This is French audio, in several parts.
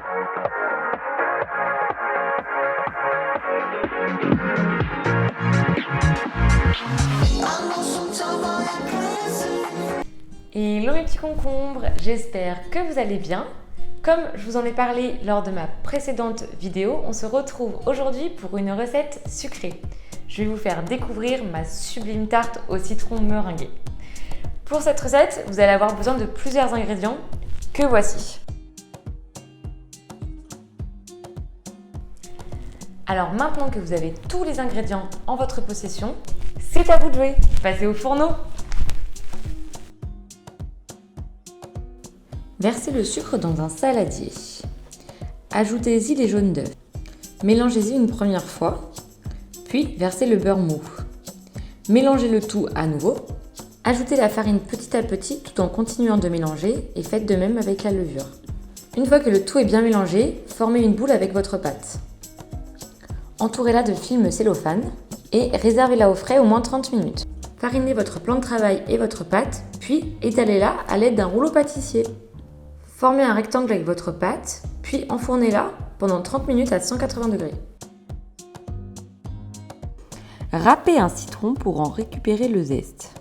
Hello mes petits concombres, j'espère que vous allez bien. Comme je vous en ai parlé lors de ma précédente vidéo, on se retrouve aujourd'hui pour une recette sucrée. Je vais vous faire découvrir ma sublime tarte au citron meringuée. Pour cette recette, vous allez avoir besoin de plusieurs ingrédients que voici. Alors maintenant que vous avez tous les ingrédients en votre possession, c'est à vous de jouer. Passez au fourneau. Versez le sucre dans un saladier. Ajoutez-y les jaunes d'œufs. Mélangez-y une première fois, puis versez le beurre mou. Mélangez le tout à nouveau. Ajoutez la farine petit à petit tout en continuant de mélanger et faites de même avec la levure. Une fois que le tout est bien mélangé, formez une boule avec votre pâte. Entourez-la de film cellophane et réservez-la au frais au moins 30 minutes. Farinez votre plan de travail et votre pâte, puis étalez-la à l'aide d'un rouleau pâtissier. Formez un rectangle avec votre pâte, puis enfournez-la pendant 30 minutes à 180 degrés. Râpez un citron pour en récupérer le zeste.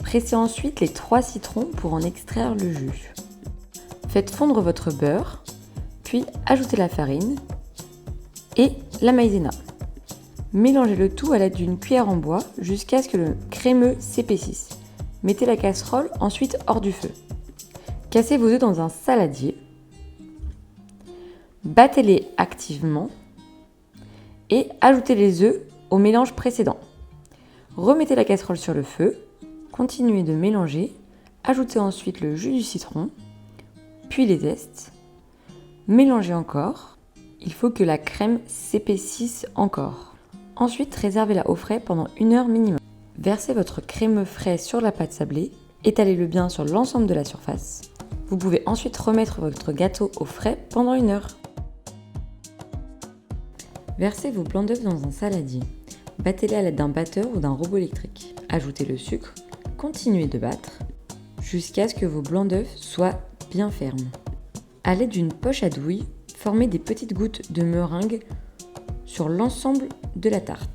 Pressez ensuite les 3 citrons pour en extraire le jus. Faites fondre votre beurre, puis ajoutez la farine et la maïzena. Mélangez le tout à l'aide d'une cuillère en bois jusqu'à ce que le crémeux s'épaississe. Mettez la casserole ensuite hors du feu. Cassez vos œufs dans un saladier. Battez-les activement et ajoutez les œufs au mélange précédent. Remettez la casserole sur le feu, continuez de mélanger, ajoutez ensuite le jus du citron, puis les zestes. Mélangez encore. Il faut que la crème s'épaississe encore. Ensuite, réservez-la au frais pendant 1 heure minimum. Versez votre crémeux frais sur la pâte sablée, étalez-le bien sur l'ensemble de la surface. Vous pouvez ensuite remettre votre gâteau au frais pendant 1 heure. Versez vos blancs d'œufs dans un saladier. Battez-les à l'aide d'un batteur ou d'un robot électrique. Ajoutez le sucre, continuez de battre jusqu'à ce que vos blancs d'œufs soient bien fermes. À l'aide d'une poche à douille, formez des petites gouttes de meringue sur l'ensemble de la tarte.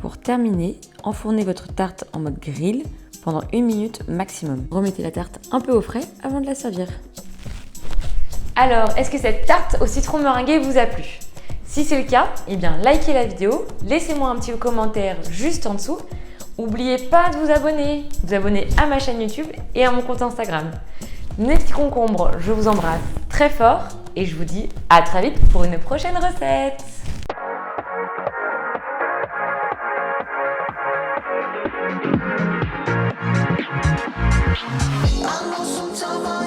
Pour terminer, enfournez votre tarte en mode grill pendant 1 minute maximum. Remettez la tarte un peu au frais avant de la servir. Alors, est-ce que cette tarte au citron meringué vous a plu? Si c'est le cas, eh bien likez la vidéo, laissez-moi un petit commentaire juste en dessous. N'oubliez pas de vous abonner à ma chaîne YouTube et à mon compte Instagram. Mes petits concombres, je vous embrasse très fort et je vous dis à très vite pour une prochaine recette. I know sometimes